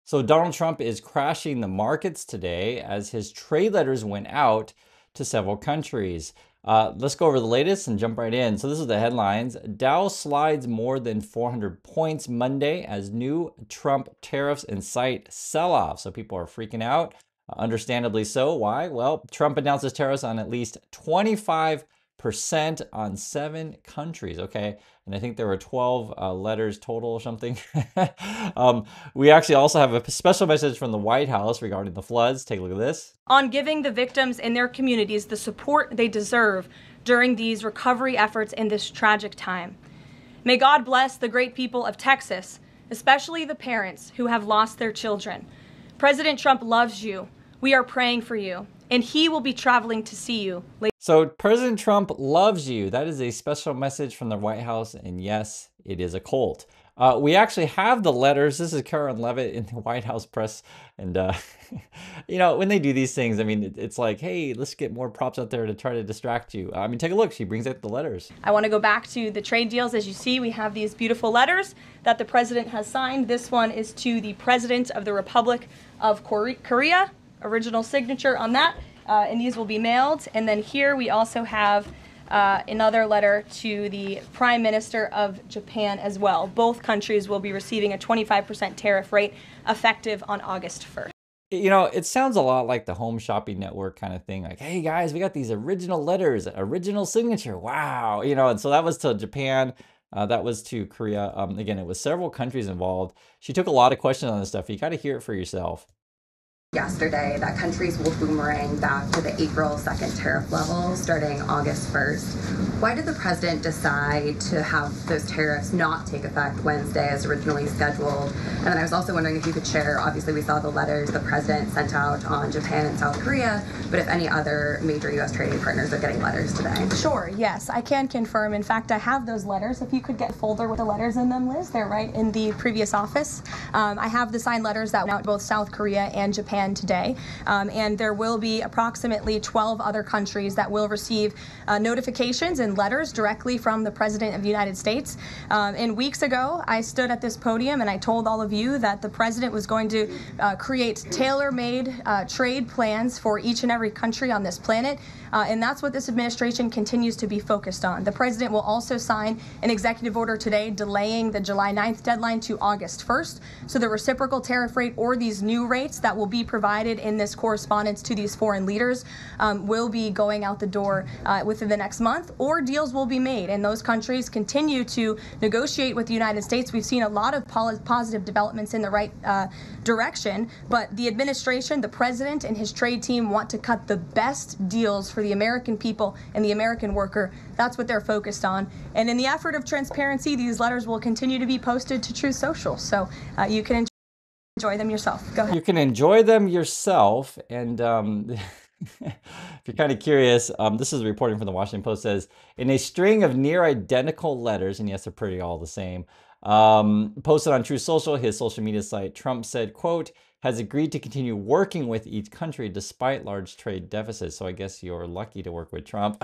So Donald Trump is crashing the markets today as his trade letters went out to several countries. Let's go over the latest and jump right in. So this is the headlines. Dow slides more than 400 points Monday as new Trump tariffs incite sell-off. So people are freaking out, understandably so. Why? Well, Trump announces tariffs on at least 25% on 7 countries. Okay, and I think there were 12 letters total or something. We actually also have a special message from the White House regarding the floods. Take a look at this. On giving the victims and their communities the support they deserve during these recovery efforts in this tragic time. May God bless the great people of Texas, especially the parents who have lost their children. President Trump loves you. We are praying for you, and he will be traveling to see you later. So President Trump loves you. That is a special message from the White House, and yes, it is a cult. We actually have the letters. This is Karen Levitt in the White House press. And, you know, when they do these things, I mean, it's like, hey, let's get more props out there to try to distract you. I mean, take a look. She brings out the letters. I want to go back to the trade deals. As you see, we have these beautiful letters that the president has signed. This one is to the President of the Republic of Korea. Original signature on that. And these will be mailed. And then here we also have another letter to the Prime Minister of Japan as well. Both countries will be receiving a 25% tariff rate effective on August 1st. You know, it sounds a lot like the Home Shopping Network kind of thing. Like, hey guys, we got these original letters, original signature. Wow. You know, and so that was to Japan. That was to Korea. Again, it was several countries involved. She took a lot of questions on this stuff. You got to hear it for yourself. Yesterday that countries will boomerang back to the April 2nd tariff level starting August 1st. Why did the president decide to have those tariffs not take effect Wednesday as originally scheduled? And then I was also wondering if you could share, obviously we saw the letters the president sent out on Japan and South Korea, but if any other major U.S. trading partners are getting letters today. Sure, yes, I can confirm. In fact, I have those letters. If you could get a folder with the letters in them, Liz, they're right in the previous office. I have the signed letters that went out to both South Korea and Japan today, and there will be approximately 12 other countries that will receive notifications and letters directly from the President of the United States. And weeks ago, I stood at this podium and I told all of you that the President was going to create tailor-made trade plans for each and every country on this planet, and that's what this administration continues to be focused on. The President will also sign an executive order today delaying the July 9th deadline to August 1st, so the reciprocal tariff rate or these new rates that will be provided in this correspondence to these foreign leaders will be going out the door within the next month, or deals will be made and those countries continue to negotiate with the United States. We've seen a lot of positive developments in the right direction, but the administration, the president and his trade team want to cut the best deals for the American people and the American worker. That's what they're focused on. And in the effort of transparency, these letters will continue to be posted to Truth Social, so you can enjoy them yourself. Go ahead. You can enjoy them yourself. And if you're kind of curious, this is reporting from the Washington Post. Says, in a string of near identical letters, and yes, they're pretty all the same, posted on Truth Social, his social media site, Trump said, quote, has agreed to continue working with each country despite large trade deficits. So I guess you're lucky to work with Trump.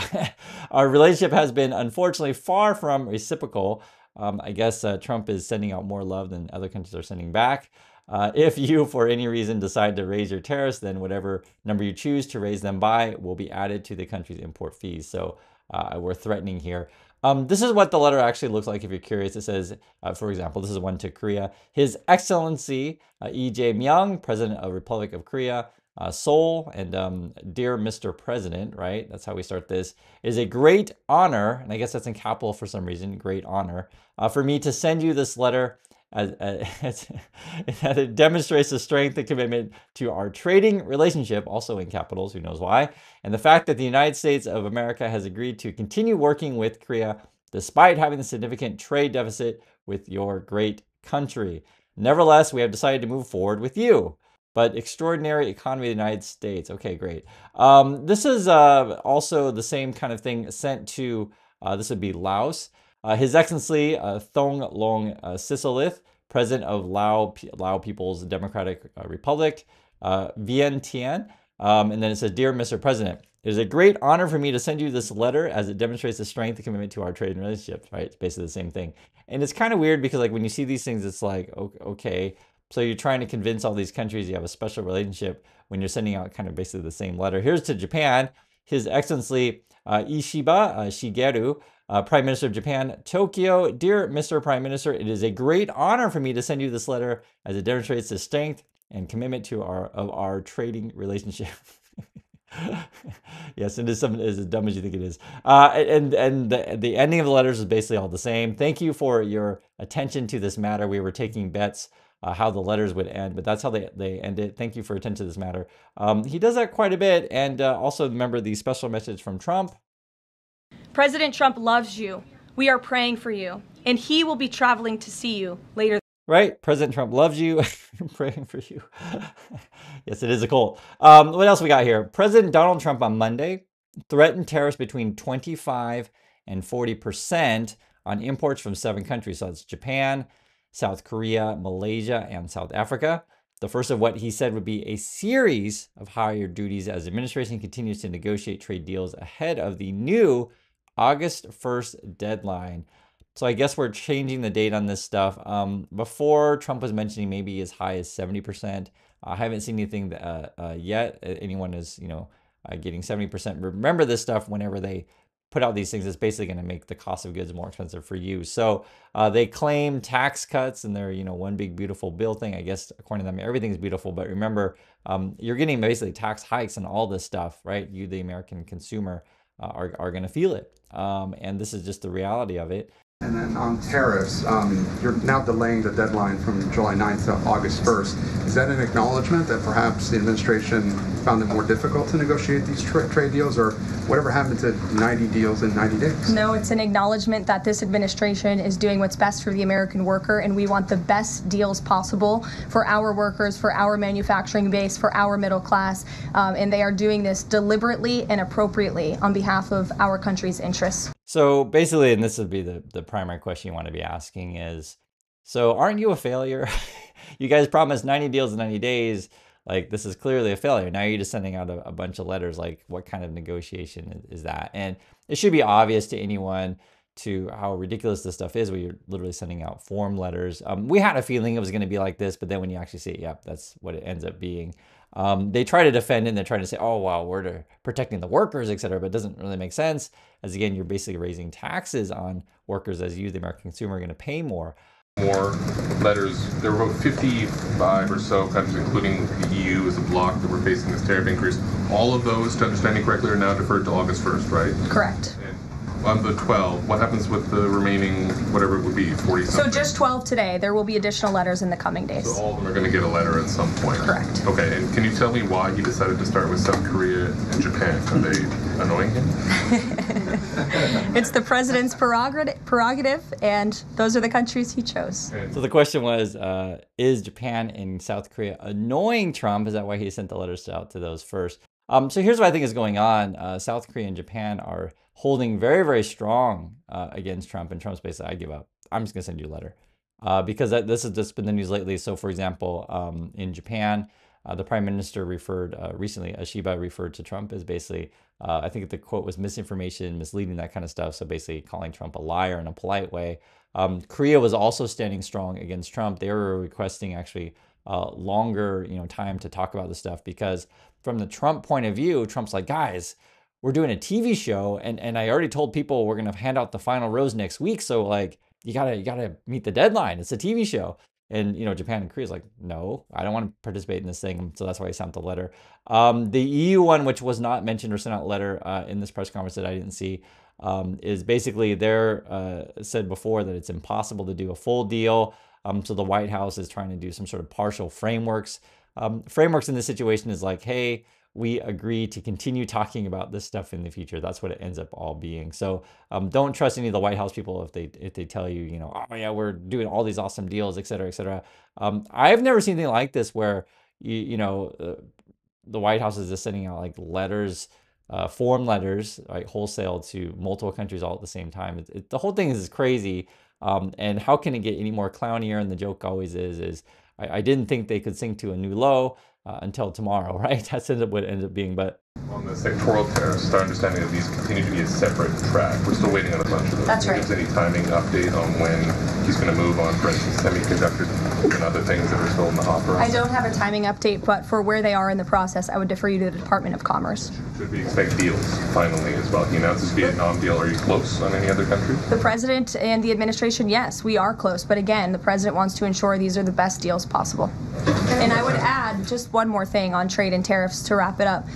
Our relationship has been, unfortunately, far from reciprocal. I guess Trump is sending out more love than other countries are sending back. If you, for any reason, decide to raise your tariffs, then whatever number you choose to raise them by will be added to the country's import fees. So we're threatening here. This is what the letter actually looks like if you're curious. It says, for example, this is one to Korea. His Excellency Lee Jae-myung, President of the Republic of Korea, Seoul, and dear Mr. President, right? That's how we start this. It is a great honor, and I guess that's in capital for some reason, great honor, for me to send you this letter as it demonstrates the strength and commitment to our trading relationship, also in capitals, who knows why, and the fact that the United States of America has agreed to continue working with Korea despite having a significant trade deficit with your great country. Nevertheless, we have decided to move forward with you. But extraordinary economy of the United States. Okay, great. This is also the same kind of thing sent to, this would be Laos. His Excellency Thonglong Sisolith, President of Lao People's Democratic Republic, Vientiane. And then it says, Dear Mr. President, it is a great honor for me to send you this letter as it demonstrates the strength and commitment to our trade and relationships, right? It's basically the same thing. And it's kind of weird because like when you see these things, it's like, okay, So you're trying to convince all these countries you have a special relationship when you're sending out kind of basically the same letter. Here's to Japan. His Excellency Ishiba Shigeru, Prime Minister of Japan, Tokyo. Dear Mr. Prime Minister, it is a great honor for me to send you this letter as it demonstrates the strength and commitment to our trading relationship. Yes, it is as dumb as you think it is. And the ending of the letters is basically all the same. Thank you for your attention to this matter. We were taking bets how the letters would end, but that's how they end it. Thank you for attention to this matter. He does that quite a bit. And also remember the special message from Trump. President Trump loves you. We are praying for you, and he will be traveling to see you later. Right? President Trump loves you. I'm praying for you. Yes, it is a cult. What else we got here? President Donald Trump on Monday threatened tariffs between 25 and 40% on imports from 7 countries. So that's Japan, South Korea, Malaysia, and South Africa. The first of what he said would be a series of higher duties as the administration continues to negotiate trade deals ahead of the new August 1st deadline. So I guess we're changing the date on this stuff. Before, Trump was mentioning maybe as high as 70%. I haven't seen anything yet. Anyone is, getting 70%. Remember this stuff whenever they put out these things, it's basically going to make the cost of goods more expensive for you. So they claim tax cuts and they're, one big beautiful bill thing. I guess according to them, everything's beautiful. But remember, you're getting basically tax hikes and all this stuff, right? You, the American consumer, are going to feel it. And this is just the reality of it. And then on tariffs, you're now delaying the deadline from July 9th to August 1st. Is that an acknowledgement that perhaps the administration found it more difficult to negotiate these trade deals, or whatever happened to 90 deals in 90 days? No, it's an acknowledgement that this administration is doing what's best for the American worker, and we want the best deals possible for our workers, for our manufacturing base, for our middle class, and they are doing this deliberately and appropriately on behalf of our country's interests. So basically, and this would be the primary question you want to be asking is, so aren't you a failure? You guys promised 90 deals in 90 days. Like, this is clearly a failure. Now you're just sending out a bunch of letters. Like, what kind of negotiation is that? And it should be obvious to anyone to how ridiculous this stuff is, where you're literally sending out form letters. We had a feeling it was going to be like this, but then when you actually see it, yep, that's what it ends up being. They try to defend it, and they're trying to say, oh, wow, we're protecting the workers, et cetera, but it doesn't really make sense, as again, you're basically raising taxes on workers as you, the American consumer, are going to pay more. More letters. There were about 55 or so countries, including the EU as a bloc, that were facing this tariff increase. All of those, to understand it correctly, are now deferred to August 1st, right? Correct. On the 12, what happens with the remaining, whatever it would be, 40 something? So just 12 today. There will be additional letters in the coming days. So all of them are going to get a letter at some point? Correct. Okay, and can you tell me why he decided to start with South Korea and Japan? Are they annoying him? It's the president's prerogative, and those are the countries he chose. So the question was, is Japan and South Korea annoying Trump? Is that why he sent the letters out to those first? So here's what I think is going on. South Korea and Japan are holding very, very strong against Trump, and Trump's basically, I give up. I'm just going to send you a letter. Because this has just been the news lately. So for example, in Japan, the prime minister referred recently, Ishiba referred to Trump as basically, I think the quote was misinformation, misleading, that kind of stuff. So basically calling Trump a liar in a polite way. Korea was also standing strong against Trump. They were requesting actually longer time to talk about this stuff, because from the Trump point of view, Trump's like, guys, we're doing a TV show, and I already told people we're going to hand out the final rose next week. So like, you gotta meet the deadline. It's a TV show. And Japan and Korea's like, no, I don't want to participate in this thing. So that's why I sent the letter. The EU one, which was not mentioned or sent out a letter in this press conference that I didn't see, is basically said before that it's impossible to do a full deal. So the White House is trying to do some sort of partial frameworks. Frameworks in this situation is like, hey, we agree to continue talking about this stuff in the future. That's what it ends up all being. So don't trust any of the White House people if they tell you, oh yeah, we're doing all these awesome deals, et cetera, et cetera. I've never seen anything like this where the White House is just sending out like letters, form letters, right, wholesale to multiple countries all at the same time. The whole thing is crazy. And how can it get any more clownier? And the joke always is I didn't think they could sink to a new low until tomorrow, right? That's what it ended up being. But On the sectoral tariffs, it's our understanding that these continue to be a separate track. We're still waiting on a bunch of those. That's right. Is there any timing update on when he's going to move on, for instance, semiconductors and other things that are still in the hopper? I don't have a timing update, but for where they are in the process, I would defer you to the Department of Commerce. Should we expect deals finally as well? He announced his Vietnam deal. Are you close on any other countries? The president and the administration, yes, we are close. But again, the president wants to ensure these are the best deals possible. And I would add just one more thing on trade and tariffs to wrap it up.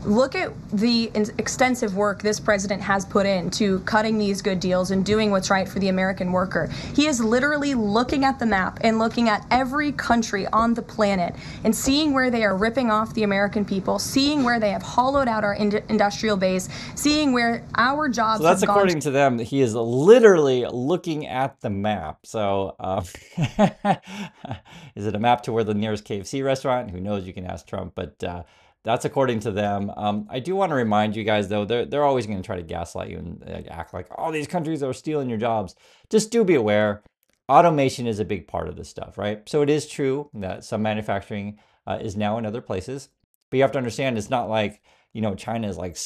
Look at the extensive work this president has put into cutting these good deals and doing what's right for the American worker. He is literally looking at the map and looking at every country on the planet and seeing where they are ripping off the American people, seeing where they have hollowed out our industrial base, seeing where our jobs So that's have gone according to them. He is literally looking at the map. So is it a map to where the nearest KFC restaurant? Who knows? You can ask Trump. But that's according to them. I do want to remind you guys, though, they're always going to try to gaslight you and act like all these countries are stealing your jobs. Just do be aware. Automation is a big part of this stuff, right? So it is true that some manufacturing is now in other places. But you have to understand, it's not like, China is like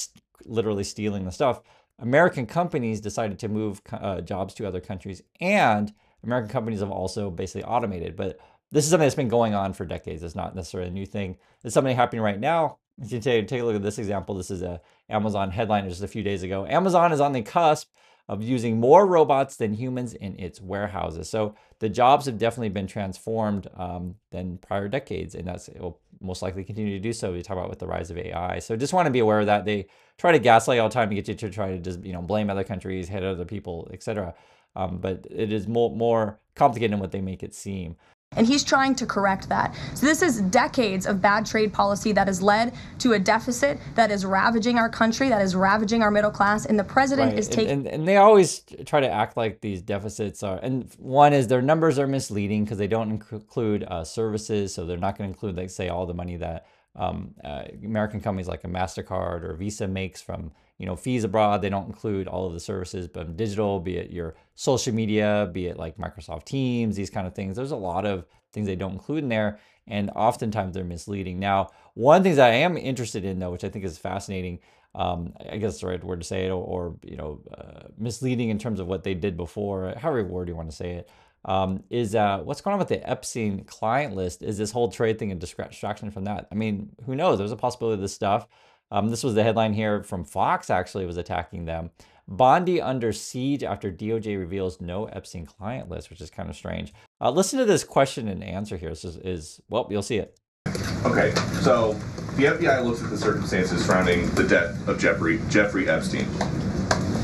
literally stealing the stuff. American companies decided to move jobs to other countries, and American companies have also basically automated. But this is something that's been going on for decades. It's not necessarily a new thing. It's something happening right now. If you take a look at this example, this is a Amazon headline just a few days ago. Amazon is on the cusp of using more robots than humans in its warehouses. So the jobs have definitely been transformed than prior decades, and it will most likely continue to do so. We talk about with the rise of AI. So just want to be aware of that. They try to gaslight all the time to get you to try to just blame other countries, hit other people, etc. But it is more complicated than what they make it seem. And he's trying to correct that. So this is decades of bad trade policy that has led to a deficit that is ravaging our country, that is ravaging our middle class, and the president is taking... And they always try to act like these deficits are... And one is their numbers are misleading because they don't include services, so they're not going to include, like, say, all the money that American companies like a MasterCard or Visa makes from fees abroad. They don't include all of the services, but digital, be it your social media, be it like Microsoft Teams, these kind of things. There's a lot of things they don't include in there, and oftentimes they're misleading. Now, one of the things that I am interested in, though, which I think is fascinating, I guess the right word to say it, or misleading in terms of what they did before, however word you want to say it, is what's going on with the Epstein client list. Is this whole trade thing a distraction from that? I mean, who knows? There's a possibility of this stuff. This was the headline here from Fox, actually, was attacking them. Bondi under siege after DOJ reveals no Epstein client list, which is kind of strange. Listen to this question and answer here. This well, you'll see it. Okay, so the FBI looks at the circumstances surrounding the death of Jeffrey Epstein.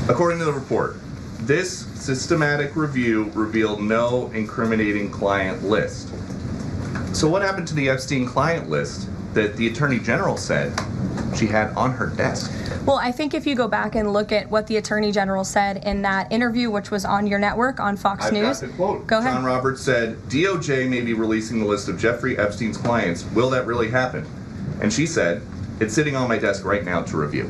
According to the report, this systematic review revealed no incriminating client list. So what happened to the Epstein client list that the Attorney General said she had on her desk? Well, I think if you go back and look at what the Attorney General said in that interview, which was on your network on Fox News. I've got the quote. Go ahead. John Roberts said, DOJ may be releasing the list of Jeffrey Epstein's clients. Will that really happen? And she said, it's sitting on my desk right now to review.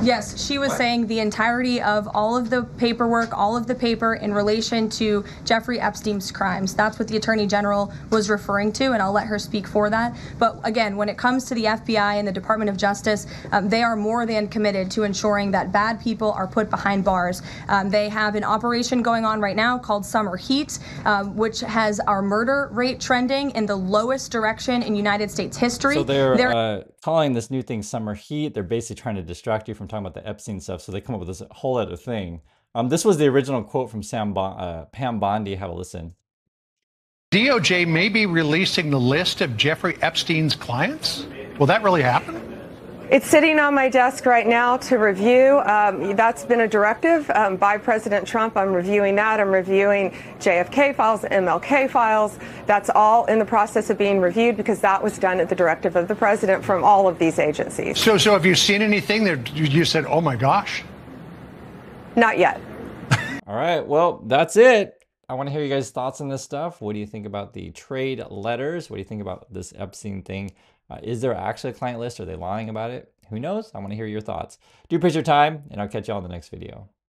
Yes, she was saying the entirety of all of the paperwork, all of the paper in relation to Jeffrey Epstein's crimes. That's what the Attorney General was referring to, and I'll let her speak for that. But again, when it comes to the FBI and the Department of Justice, they are more than committed to ensuring that bad people are put behind bars. They have an operation going on right now called Summer Heat, which has our murder rate trending in the lowest direction in United States history. So they're calling this new thing Summer Heat. They're basically trying to distract you from talking about the Epstein stuff, so they come up with this whole other thing. This was the original quote from Pam Bondi. Have a listen. DOJ may be releasing the list of Jeffrey Epstein's clients? Will that really happen? It's sitting on my desk right now to review. That's been a directive by President Trump. I'm reviewing that. I'm reviewing JFK files, MLK files. That's all in the process of being reviewed because that was done at the directive of the president from all of these agencies. So have you seen anything that you said, oh my gosh? Not yet. All right, well, that's it. I want to hear you guys' thoughts on this stuff. What do you think about the trade letters? What do you think about this Epstein thing? Is there actually a client list? Are they lying about it? Who knows? I want to hear your thoughts. Do appreciate your time, and I'll catch you all in the next video.